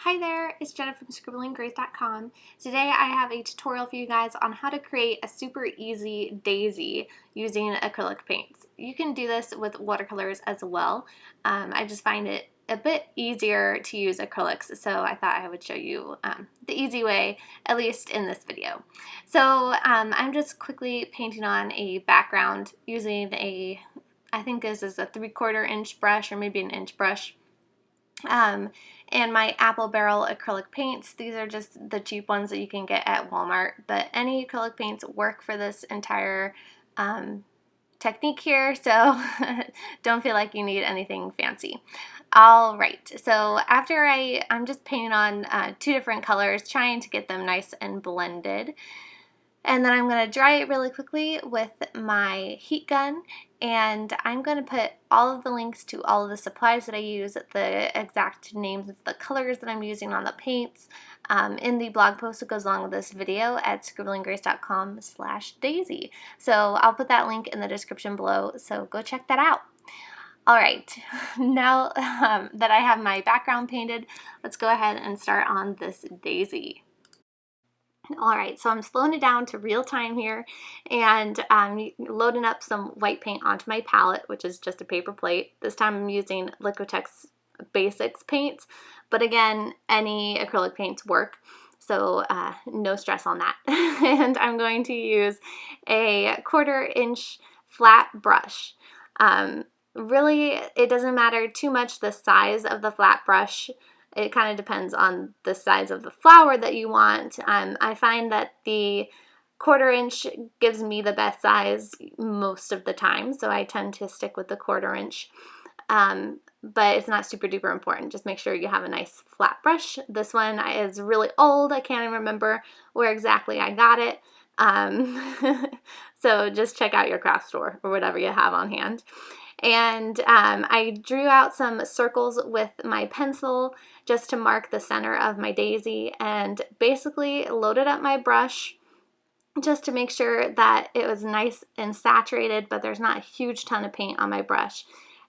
Hi there, it's Jenna from scribblinggrace.com. Today I have a tutorial for you guys on how to create a super easy daisy using acrylic paints. You can do this with watercolors as well. I just find it a bit easier to use acrylics, so I thought I would show you the easy way, at least in this video. So I'm just quickly painting on a background using I think this is a 3/4 inch brush or maybe an inch brush. And my apple barrel acrylic paints. These are just the cheap ones that you can get at Walmart, but any acrylic paints work for this entire technique here, so don't feel like you need anything fancy. All right, so after I'm just painting on 2 different colors, trying to get them nice and blended. And then I'm going to dry it really quickly with my heat gun, and I'm going to put all of the links to all of the supplies that I use, the exact names of the colors that I'm using on the paints, in the blog post that goes along with this video at scribblinggrace.com/daisy. So I'll put that link in the description below, so go check that out. Alright, now that I have my background painted, let's go ahead and start on this daisy. Alright, so I'm slowing it down to real time here, and I'm loading up some white paint onto my palette, which is just a paper plate. This time I'm using Liquitex Basics paints, but again, any acrylic paints work, so no stress on that. And I'm going to use a 1/4 inch flat brush. Really, it doesn't matter too much the size of the flat brush. It kind of depends on the size of the flower that you want. I find that the 1/4 inch gives me the best size most of the time, so I tend to stick with the 1/4 inch. But it's not super duper important. Just make sure you have a nice flat brush. This one is really old. I can't even remember where exactly I got it. So just check out your craft store or whatever you have on hand. And I drew out some circles with my pencil just to mark the center of my daisy, and basically loaded up my brush just to make sure that it was nice and saturated, but there's not a huge ton of paint on my brush.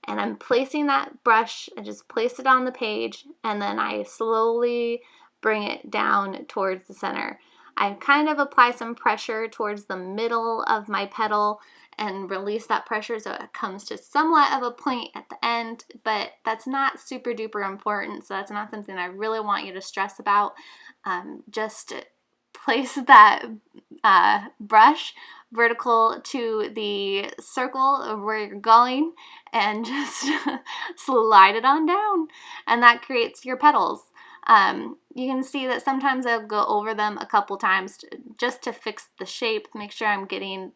And I'm placing that brush, I just place it on the page, and then I slowly bring it down towards the center. I kind of apply some pressure towards the middle of my petal and release that pressure so it comes to somewhat of a point at the end, but that's not super duper important, so that's not something I really want you to stress about. Just place that brush vertical to the circle of where you're going and just slide it on down, and that creates your petals. You can see that sometimes I'll go over them a couple times just to fix the shape, make sure I'm getting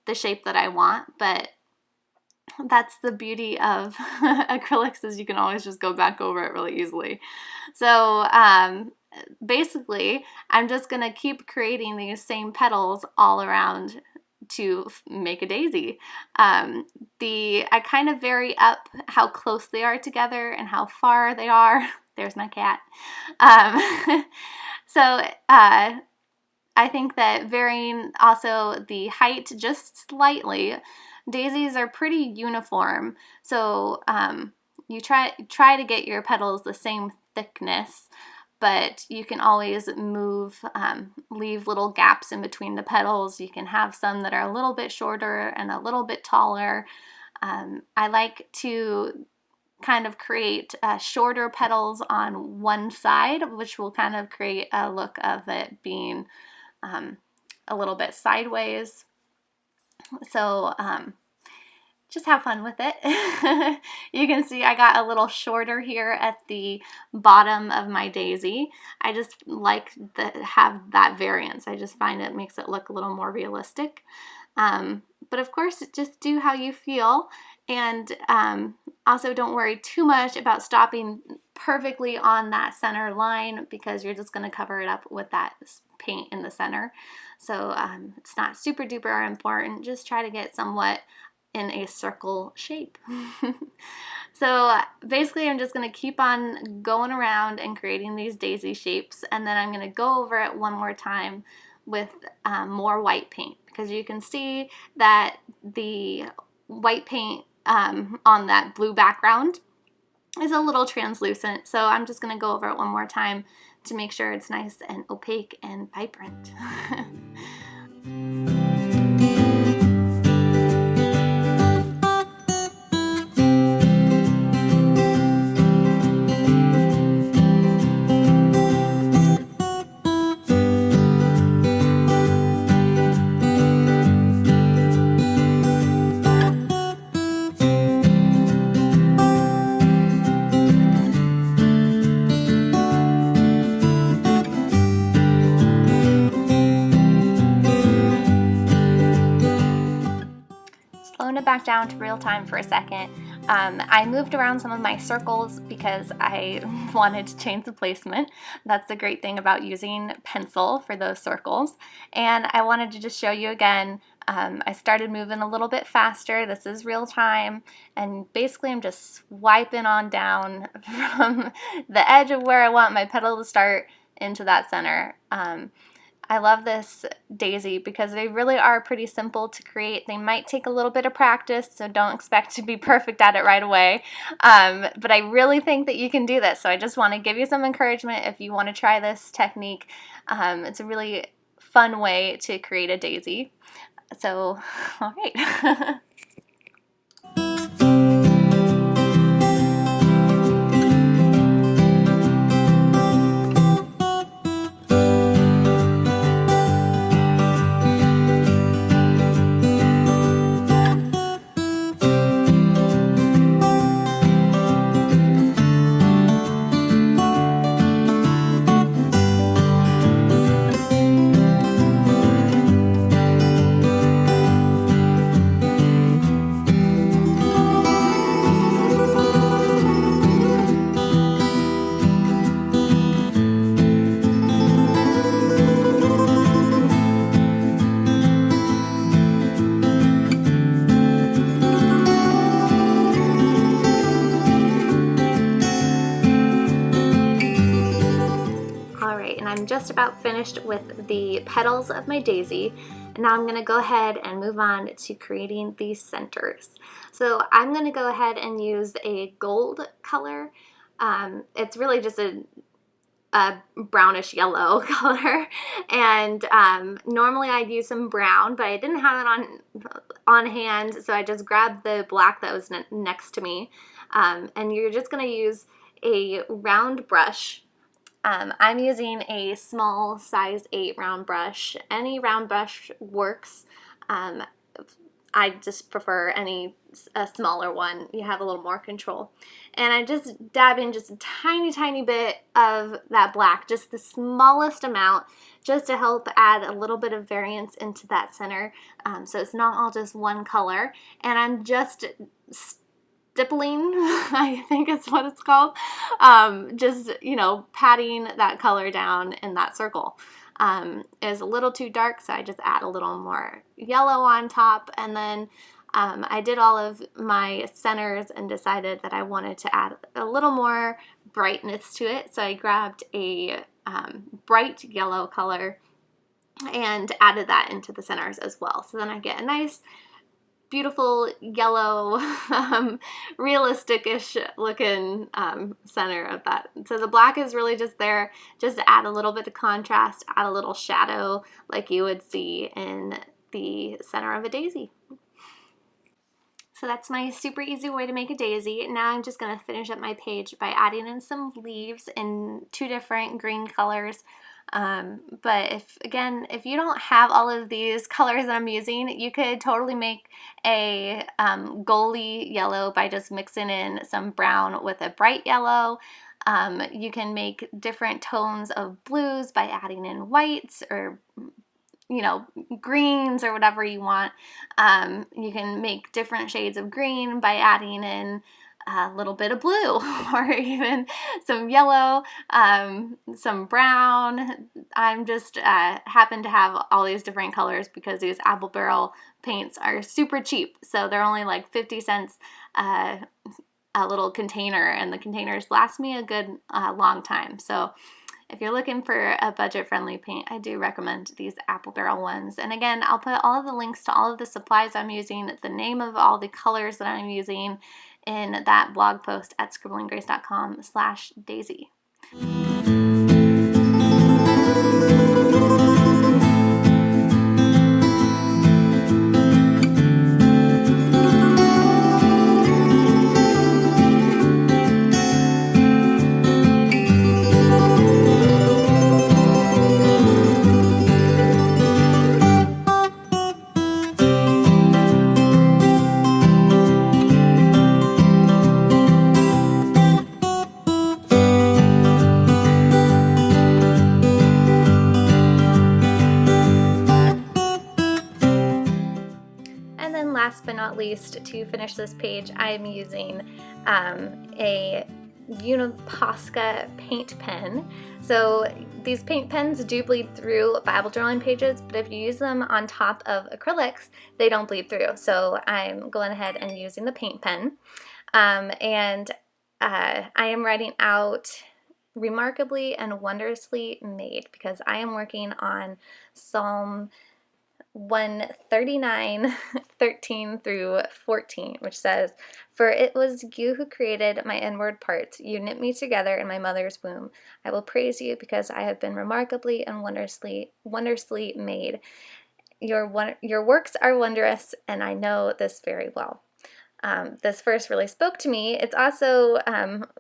the shape that I want, but that's the beauty of acrylics, is you can always just go back over it really easily. So basically I'm just gonna keep creating these same petals all around to make a daisy. I kind of vary up how close they are together and how far they are. There's my cat. So I think that varying also the height just slightly. Daisies are pretty uniform, so you try to get your petals the same thickness, but you can always move, leave little gaps in between the petals. You can have some that are a little bit shorter and a little bit taller. I like to kind of create shorter petals on one side, which will kind of create a look of it being a little bit sideways. So just have fun with it. You can see I got a little shorter here at the bottom of my daisy. I just like to have that variance. I just find it makes it look a little more realistic. But of course, just do how you feel, and also don't worry too much about stopping perfectly on that center line, because you're just going to cover it up with that paint in the center. So it's not super duper important. Just try to get somewhat in a circle shape. So basically I'm just going to keep on going around and creating these daisy shapes, and then I'm going to go over it one more time with more white paint, because you can see that the white paint on that blue background is a little translucent, so I'm just going to go over it one more time to make sure it's nice and opaque and vibrant. Slowing it back down to real time for a second, I moved around some of my circles because I wanted to change the placement. That's the great thing about using pencil for those circles. And I wanted to just show you again, I started moving a little bit faster. This is real time, and basically I'm just swiping on down from the edge of where I want my petal to start into that center. I love this daisy because they really are pretty simple to create. They might take a little bit of practice, so don't expect to be perfect at it right away. But I really think that you can do this, so I just want to give you some encouragement if you want to try this technique. It's a really fun way to create a daisy. So, all right. And I'm just about finished with the petals of my daisy. And now I'm going to go ahead and move on to creating these centers. So I'm going to go ahead and use a gold color. It's really just a brownish yellow color, and normally I'd use some brown, but I didn't have it on hand, so I just grabbed the black that was next to me. And you're just going to use a round brush. I'm using a small size 8 round brush. Any round brush works. I just prefer a smaller one. You have a little more control. And I just dab in just a tiny bit of that black, just the smallest amount, just to help add a little bit of variance into that center, so it's not all just one color. And I'm just stippling, I think is what it's called, just, patting that color down in that circle. Is a little too dark, so I just add a little more yellow on top, and then I did all of my centers and decided that I wanted to add a little more brightness to it, so I grabbed a bright yellow color and added that into the centers as well. So then I get a nice beautiful yellow, realistic-ish looking center of that. So the black is really just there just to add a little bit of contrast, add a little shadow like you would see in the center of a daisy. So that's my super easy way to make a daisy. Now I'm just going to finish up my page by adding in some leaves in 2 different green colors. But if you don't have all of these colors that I'm using, you could totally make a goldy yellow by just mixing in some brown with a bright yellow. You can make different tones of blues by adding in whites or greens or whatever you want. You can make different shades of green by adding in a little bit of blue or even some yellow, some brown. I'm just happen to have all these different colors because these apple barrel paints are super cheap. So they're only like 50 cents a little container, and the containers last me a good long time. So if you're looking for a budget-friendly paint, I do recommend these apple barrel ones. And again, I'll put all of the links to all of the supplies I'm using, the name of all the colors that I'm using in that blog post at scribblinggrace.com/daisy. And then last but not least, to finish this page, I am using a Uniposca paint pen. So these paint pens do bleed through Bible journaling pages, but if you use them on top of acrylics, they don't bleed through. So I'm going ahead and using the paint pen. I am writing out remarkably and wondrously made, because I am working on Psalm 139, 13 through 14, which says, "For it was you who created my inward parts. You knit me together in my mother's womb. I will praise you because I have been remarkably and wondrously made. Your works are wondrous, and I know this very well." This verse really spoke to me. It's also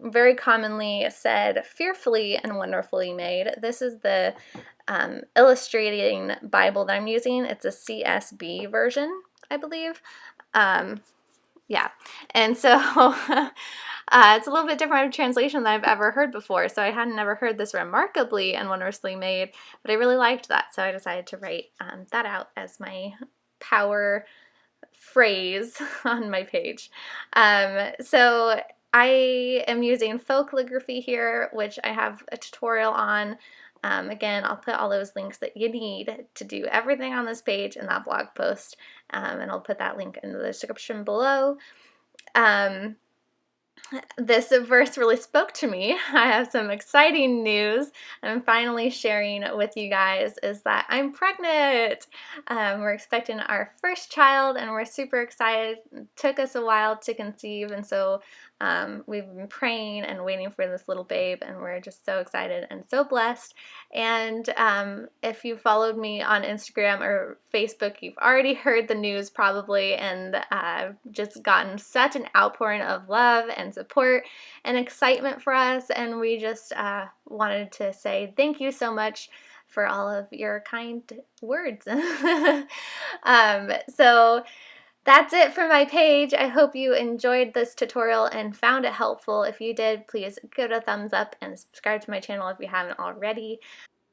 very commonly said, fearfully and wonderfully made. This is the illustrating Bible that I'm using. It's a CSB version, I believe. Yeah, and so it's a little bit different translation than I've ever heard before. So I hadn't ever heard this remarkably and wondrously made, but I really liked that. So I decided to write that out as my power phrase on my page. So I am using faux calligraphy here, which I have a tutorial on. Again, I'll put all those links that you need to do everything on this page in that blog post, and I'll put that link in the description below. This verse really spoke to me. I have some exciting news I'm finally sharing with you guys, is that I'm pregnant. We're expecting our first child, and we're super excited. It took us a while to conceive, and so we've been praying and waiting for this little babe, and we're just so excited and so blessed. And if you followed me on Instagram or Facebook, you've already heard the news probably, and just gotten such an outpouring of love and support and excitement for us, and we just wanted to say thank you so much for all of your kind words. So that's it for my page. I hope you enjoyed this tutorial and found it helpful. If you did, please give it a thumbs up and subscribe to my channel if you haven't already.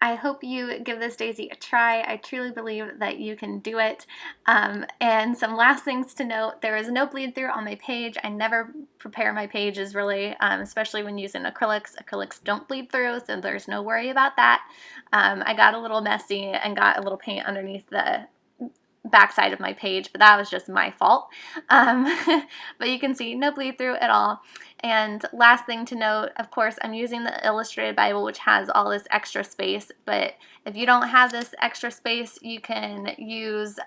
I hope you give this daisy a try. I truly believe that you can do it. And some last things to note: there is no bleed through on my page. I never prepare my pages really, especially when using acrylics. Acrylics don't bleed through, so there's no worry about that. I got a little messy and got a little paint underneath the backside of my page, but that was just my fault. But you can see no bleed through at all. And last thing to note, of course, I'm using the Illustrated Bible, which has all this extra space, but if you don't have this extra space, you can use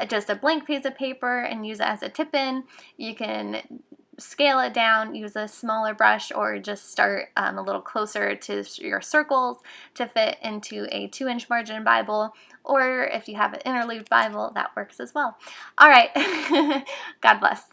just a blank piece of paper and use it as a tip-in. You can scale it down, use a smaller brush, or just start a little closer to your circles to fit into a 2-inch margin Bible, or if you have an interleaved Bible, that works as well. All right, God bless.